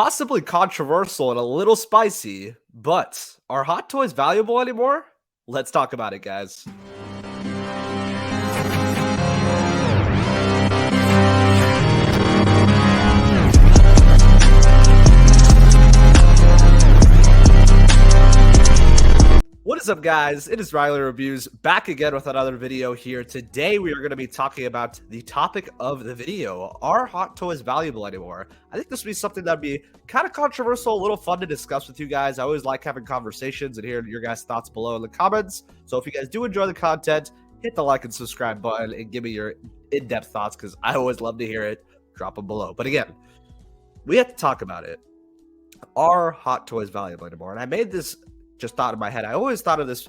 Possibly controversial and a little spicy, but are hot toys valuable anymore? Let's talk about it, guys. What is up, guys? It is Riley Reviews back again with another video here. Today we are going to be talking about the topic of the video. Are hot toys valuable anymore? I think this would be something that'd be kind of controversial, a little fun to discuss with you guys. I always like having conversations and hearing your guys' thoughts below in the comments. So if you guys do enjoy the content, hit the like and subscribe button and give me your in-depth thoughts because I always love to hear it. Drop them below. But again, we have to talk about it. Are hot toys valuable anymore? And I made this just thought in my head. I always thought of this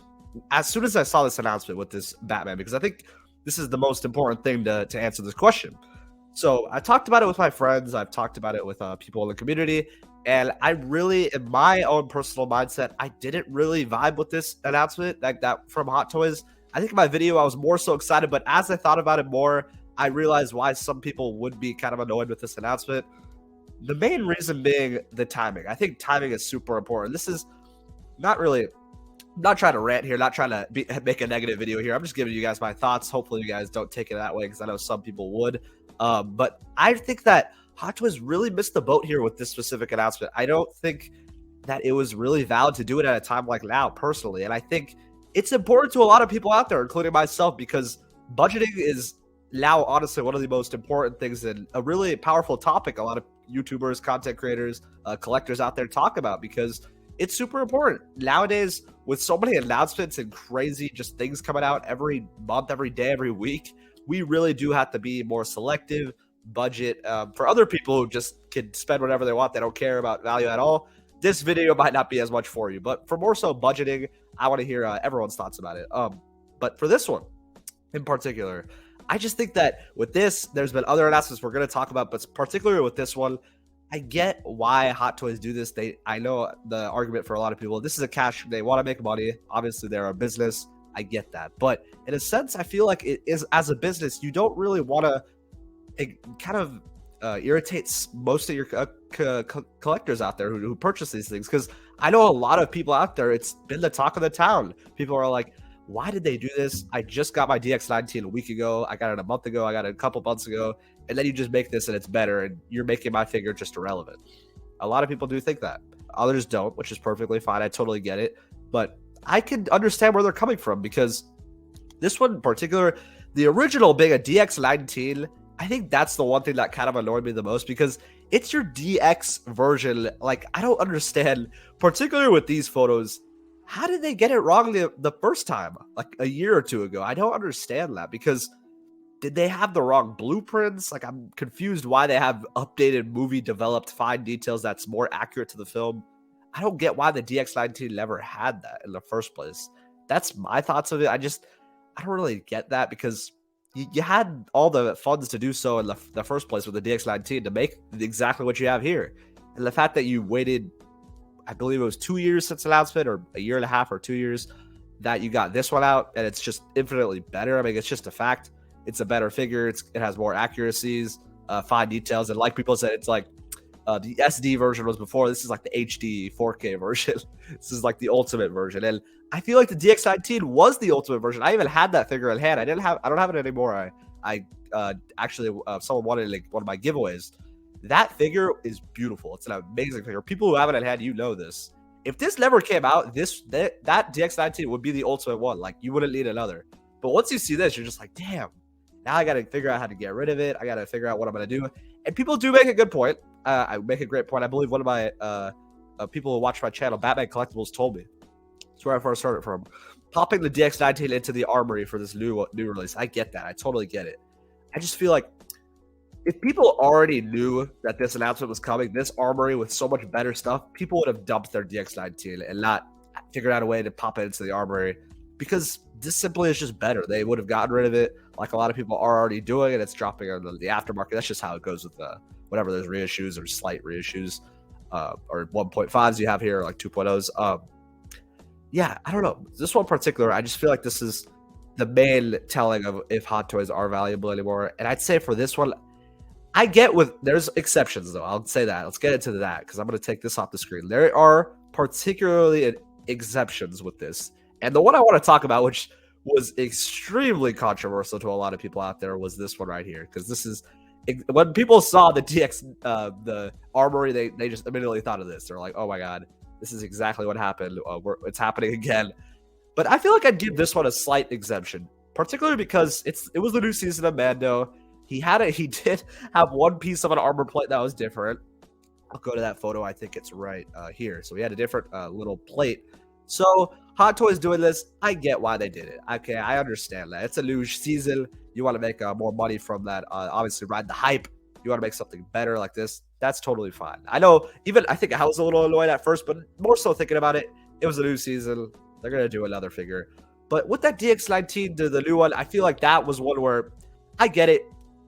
as soon as I saw this announcement with this Batman, because I think this is the most important thing to answer this question. So I talked about it with my friends. I've talked about it with people in the community. And I really, in my own personal mindset, I didn't really vibe with this announcement like that from Hot Toys. I think in my video, I was more so excited. But as I thought about it more, I realized why some people would be kind of annoyed with this announcement. The main reason being the timing. I think timing is super important. This is not trying to rant here, not trying to make a negative video here. I'm just giving you guys my thoughts. Hopefully you guys don't take it that way because I know some people would. But I think that Hot Toys really missed the boat here with this specific announcement. I don't think that it was really valid to do it at a time like now, personally. And I think it's important to a lot of people out there, including myself, because budgeting is now honestly one of the most important things and a really powerful topic a lot of YouTubers, content creators, collectors out there talk about, because it's super important nowadays with so many announcements and crazy just things coming out every month, every day, every week. We really do have to be more selective, budget. For other people who just can spend whatever they want, they don't care about value at all, this video might not be as much for you. But for more so budgeting, I want to hear everyone's thoughts about it. But for this one in particular, I just think that with this, there's been other announcements we're going to talk about, but particularly with this one, I get why Hot Toys do this. I know the argument for a lot of people. This is a cash. They want to make money. Obviously, they're a business. I get that. But in a sense, I feel like it is, as a business, you don't really want to. It kind of irritates most of your collectors out there who purchase these things. Because I know a lot of people out there, it's been the talk of the town. People are like, why did they do this? I just got my DX19 a week ago. I got it a month ago. I got it a couple months ago. And then you just make this and it's better. And you're making my figure just irrelevant. A lot of people do think that. Others don't, which is perfectly fine. I totally get it. But I can understand where they're coming from, because this one in particular, the original being a DX19, I think that's the one thing that kind of annoyed me the most, because it's your DX version. Like, I don't understand, particularly with these photos, how did they get it wrong the first time, like a year or two ago? I don't understand that, because did they have the wrong blueprints? Like, I'm confused why they have updated movie developed fine details that's more accurate to the film. I don't get why the DX19 never had that in the first place. That's my thoughts of it. I don't really get that, because you had all the funds to do so in the first place with the DX19 to make exactly what you have here. And the fact that you waited, I believe it was 2 years since announcement, or a year and a half or 2 years, that you got this one out, and it's just infinitely better. I mean, it's just a fact. It's a better figure. It has more accuracies, fine details. And like people said, it's like the SD version was before. This is like the HD 4K version. This is like the ultimate version. And I feel like the DX19 was the ultimate version. I even had that figure in hand. I don't have it anymore. I actually, someone wanted like one of my giveaways. That figure is beautiful. It's an amazing figure. People who have it at hand, you know this. If this never came out, that DX19 would be the ultimate one. Like, you wouldn't need another. But once you see this, you're just like, damn. Now I got to figure out how to get rid of it. I got to figure out what I'm going to do. And people do make a good point. I make a great point. I believe one of my people who watch my channel, Batman Collectibles, told me. That's where I first heard it from. Popping the DX19 into the Armory for this new release. I get that. I totally get it. I just feel like if people already knew that this announcement was coming, this Armory with so much better stuff, people would have dumped their DX19 and not figured out a way to pop it into the Armory, because this simply is just better. They would have gotten rid of it like a lot of people are already doing, and it's dropping on the aftermarket. That's just how it goes with whatever there's reissues or slight reissues, or 1.5s you have here, like 2.0s. Yeah, I don't know. This one in particular, I just feel like this is the main telling of if Hot Toys are valuable anymore. And I'd say for this one, I get with there's exceptions though. I'll say that. Let's get into that because I'm going to take this off the screen. There are particularly exceptions with this, and the one I want to talk about, which was extremely controversial to a lot of people out there, was this one right here. Because this is when people saw the DX, the Armory, they just immediately thought of this. They're like, "Oh my god, this is exactly what happened. It's happening again." But I feel like I'd give this one a slight exemption, particularly because it was the new season of Mando. He did have one piece of an armor plate that was different. I'll go to that photo. I think it's right here. So he had a different little plate. So Hot Toys doing this, I get why they did it. Okay, I understand that. It's a new season. You want to make more money from that. Obviously, ride the hype. You want to make something better like this. That's totally fine. I know, I think I was a little annoyed at first, but more so thinking about it, it was a new season. They're going to do another figure. But with that DX19, the new one, I feel like that was one where I get it.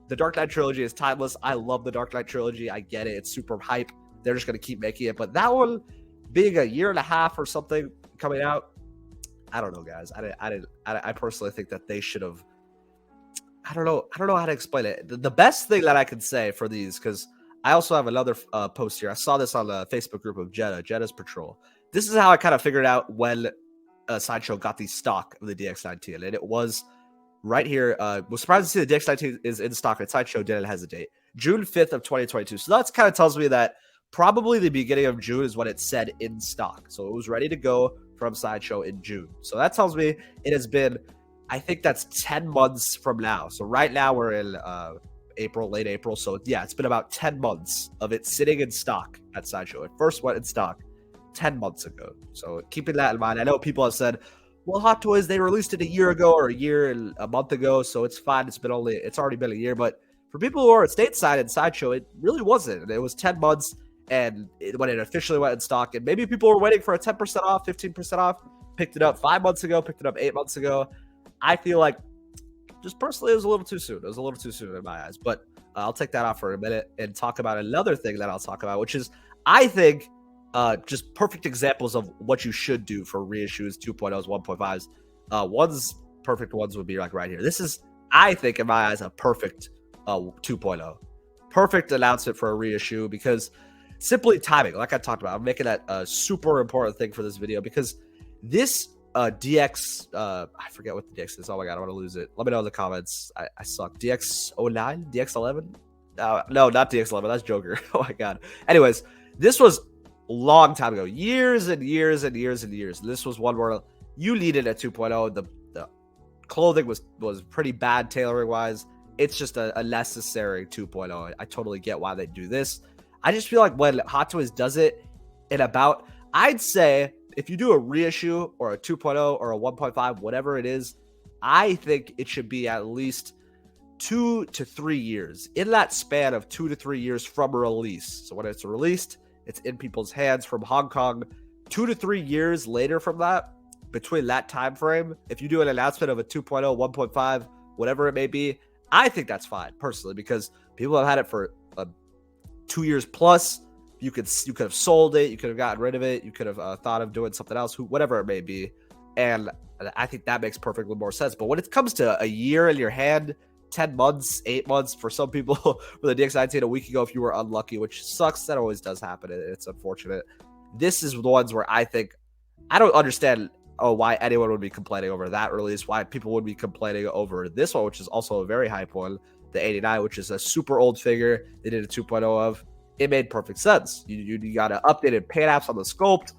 The Dark Knight Trilogy is timeless. I love the Dark Knight Trilogy. I get it. It's super hype. They're just going to keep making it. But that one being a year and a half or something coming out, I don't know, guys. I personally think that they should have. I don't know how to explain it. The best thing that I can say for these, because I also have another post here. I saw this on the Facebook group of Jetta's Patrol. This is how I kind of figured out when Sideshow got the stock of the DX19, and it was right here. Was surprised to see the DX19 is in stock at Sideshow. Didn't hesitate. June 5th of 2022. So that kind of tells me that probably the beginning of June is when it said in stock. So it was ready to go from Sideshow in June. So that tells me it has been, I think that's 10 months from now. So right now we're in April, late April. So yeah, it's been about 10 months of it sitting in stock at Sideshow. It first went in stock 10 months ago. So keeping that in mind, I know people have said, well, Hot Toys, they released it a year ago or a month ago, so it's fine. It's already been a year. But for people who are at stateside and Sideshow, it really wasn't. It was 10 months, and when it officially went in stock, and maybe people were waiting for a 10% off, 15% off, picked it up 5 months ago, picked it up 8 months ago. I feel like, just personally, it was a little too soon. It was a little too soon in my eyes. But I'll take that off for a minute and talk about another thing that I'll talk about, which is, I think, just perfect examples of what you should do for reissues, 2.0s, 1.5s. One's perfect ones would be like right here. This is, I think, in my eyes, a perfect 2.0. Perfect announcement for a reissue because simply timing, like I talked about. I'm making that a super important thing for this video because this DX, I forget what the DX is. Oh my god, I want to lose it. Let me know in the comments. I suck. DX09? DX11? No, not DX11. That's Joker. Oh my god. Anyways, this was long time ago, years and years and years and years. This was one where you needed a 2.0. The clothing was pretty bad tailoring wise. It's just a necessary 2.0. I totally get why they do this. I just feel like when Hot Toys does it in about, I'd say if you do a reissue or a 2.0 or a 1.5, whatever it is, I think it should be at least 2 to 3 years. In that span of 2 to 3 years from release. So when it's released, it's in people's hands from Hong Kong. 2 to 3 years later from that, between that time frame, if you do an announcement of a 2.0, 1.5, whatever it may be, I think that's fine personally because people have had it for 2 years plus. You could have sold it, you could have gotten rid of it, you could have thought of doing something else, whatever it may be, and I think that makes perfectly more sense. But when it comes to a year in your hand, 10 months, 8 months for some people, for the DX19 a week ago if you were unlucky, which sucks. That always does happen. It's unfortunate. This is the ones where I think, I don't understand why anyone would be complaining over that release, why people would be complaining over this one, which is also a very hype one, the 89, which is a super old figure they did a 2.0 of. It made perfect sense. You got an updated paint apps on the sculpt.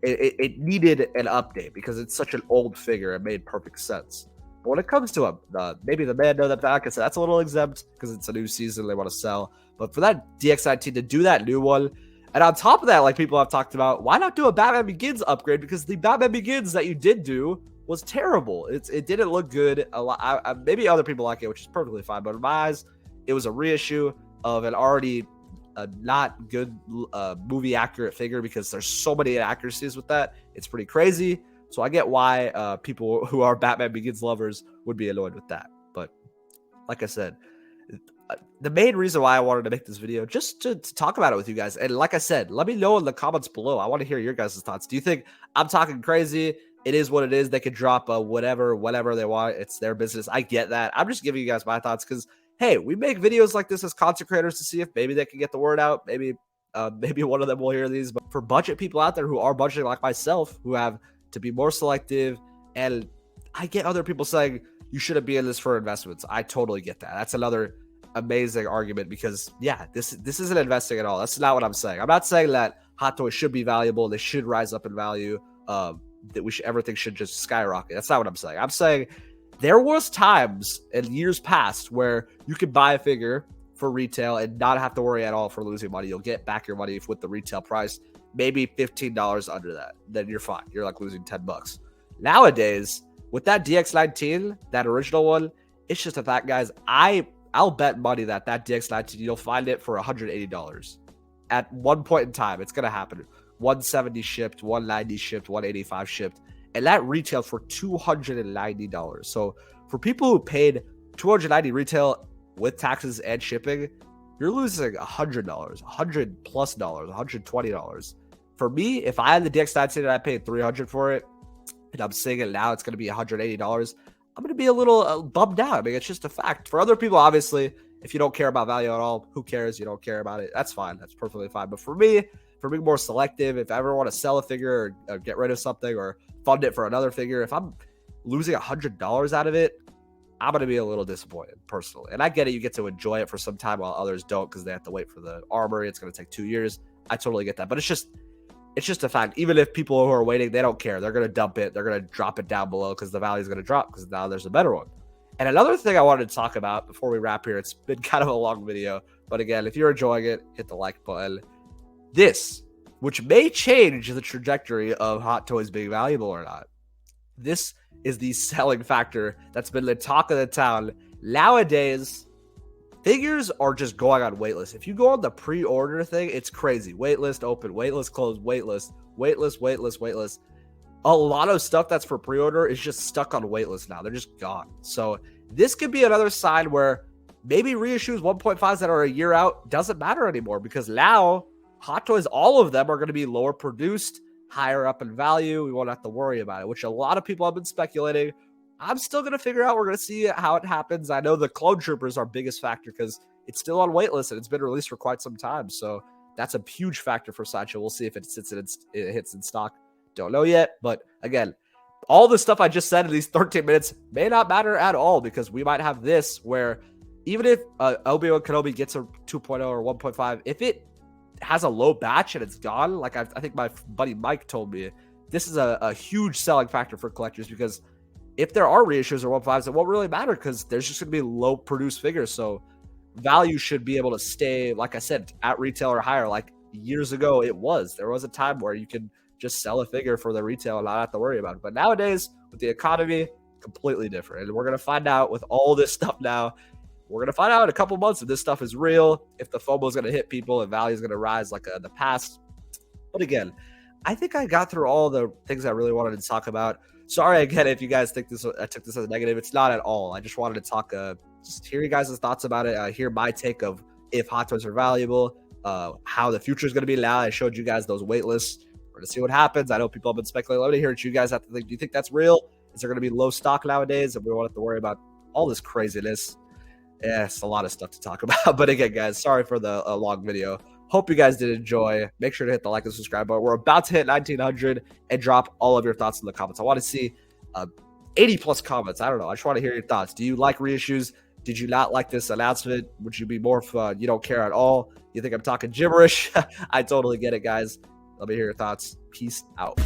It needed an update because it's such an old figure. It made perfect sense. But when it comes to maybe the Mando, that like I said, that's a little exempt because it's a new season they want to sell. But for that DX19 to do that new one, and on top of that, like people have talked about, why not do a Batman Begins upgrade? Because the Batman Begins that you did do was terrible. It didn't look good. Maybe other people like it, which is perfectly fine. But in my eyes, it was a reissue of an already not good movie accurate figure because there's so many inaccuracies with that. It's pretty crazy. So I get why people who are Batman Begins lovers would be annoyed with that. But like I said, the main reason why I wanted to make this video, just to talk about it with you guys. And like I said, let me know in the comments below. I want to hear your guys' thoughts. Do you think I'm talking crazy? It is what it is. They could drop whatever, whenever they want. It's their business. I get that. I'm just giving you guys my thoughts because hey, we make videos like this as content creators to see if maybe they can get the word out. Maybe one of them will hear these. But for budget people out there who are budgeting like myself, who have to be more selective, and I get other people saying you shouldn't be in this for investments. I totally get that. That's another amazing argument because yeah, this isn't investing at all. That's not what I'm saying. I'm not saying that hot toys should be valuable. They should rise up in value. That everything should just skyrocket. That's not what I'm saying. I'm saying there was times in years past where you could buy a figure for retail and not have to worry at all for losing money. You'll get back your money with the retail price, maybe $15 under that. Then you're fine. You're like losing $10. Nowadays, with that DX19, that original one, it's just a fact, guys. I'll bet money that DX19, you'll find it for $180. At one point in time, it's going to happen. 170 shipped, 190 shipped, 185 shipped, and that retailed for $290. So for people who paid $290 retail with taxes and shipping, you're losing $100, $100+ $120. For me, if I had the DX19 and I paid $300 for it, and I'm seeing it now, it's going to be $180. I'm going to be a little bummed out. I mean, it's just a fact. For other people, obviously, if you don't care about value at all, who cares? You don't care about it. That's fine. That's perfectly fine. But for me, for being more selective, if I ever want to sell a figure or get rid of something or fund it for another figure, if I'm losing $100 out of it, I'm going to be a little disappointed personally. And I get it. You get to enjoy it for some time while others don't because they have to wait for the armory. It's going to take 2 years. I totally get that. But it's just a fact. Even if people who are waiting, they don't care. They're going to dump it. They're going to drop it down below because the value is going to drop because now there's a better one. And another thing I wanted to talk about before we wrap here, it's been kind of a long video, but again, if you're enjoying it, hit the like button. This, which may change the trajectory of hot toys being valuable or not. This is the selling factor that's been the talk of the town. Nowadays, figures are just going on waitlist. If you go on the pre-order thing, it's crazy. Waitlist open, waitlist close, waitlist, waitlist, waitlist, waitlist. A lot of stuff that's for pre-order is just stuck on waitlist now. They're just gone. So this could be another sign where maybe reissues 1.5s that are a year out doesn't matter anymore because now hot toys, all of them are going to be lower produced, higher up in value. We won't have to worry about it, which a lot of people have been speculating. I'm still going to figure out. We're going to see how it happens. I know the Clone Trooper is our biggest factor because it's still on waitlist and it's been released for quite some time. So that's a huge factor for Sideshow. We'll see if it hits in stock. Don't know yet. But again, all the stuff I just said in these 13 minutes may not matter at all because we might have this where even if Obi-Wan Kenobi gets a 2.0 or 1.5, if it has a low batch and it's gone, like I think my buddy Mike told me, this is a huge selling factor for collectors because if there are reissues or 1.5s, it won't really matter because there's just going to be low produced figures. So value should be able to stay, like I said, at retail or higher. Like years ago, there was a time where you could just sell a figure for the retail and not have to worry about it. But nowadays, with the economy, completely different. And we're going to find out with all this stuff now. We're going to find out in a couple months if this stuff is real, if the FOMO is going to hit people, and value is going to rise like in the past. But again, I think I got through all the things I really wanted to talk about. Sorry again if you guys think I took this as a negative. It's not at all. I just wanted to talk, just hear you guys' thoughts about it. Hear my take of if hot toys are valuable, how the future is going to be now. I showed you guys those wait lists. We're going to see what happens. I know people have been speculating. Let me hear what you guys have to think. Do you think that's real? Is there going to be low stock nowadays and we won't have to worry about all this craziness? Yeah, it's a lot of stuff to talk about. But again, guys, sorry for the long video. Hope you guys did enjoy. Make sure to hit the like and subscribe button. We're about to hit 1,900 and drop all of your thoughts in the comments. I want to see 80+ comments. I don't know. I just want to hear your thoughts. Do you like reissues? Did you not like this announcement? Would you be more you don't care at all? You think I'm talking gibberish? I totally get it, guys. Let me hear your thoughts. Peace out.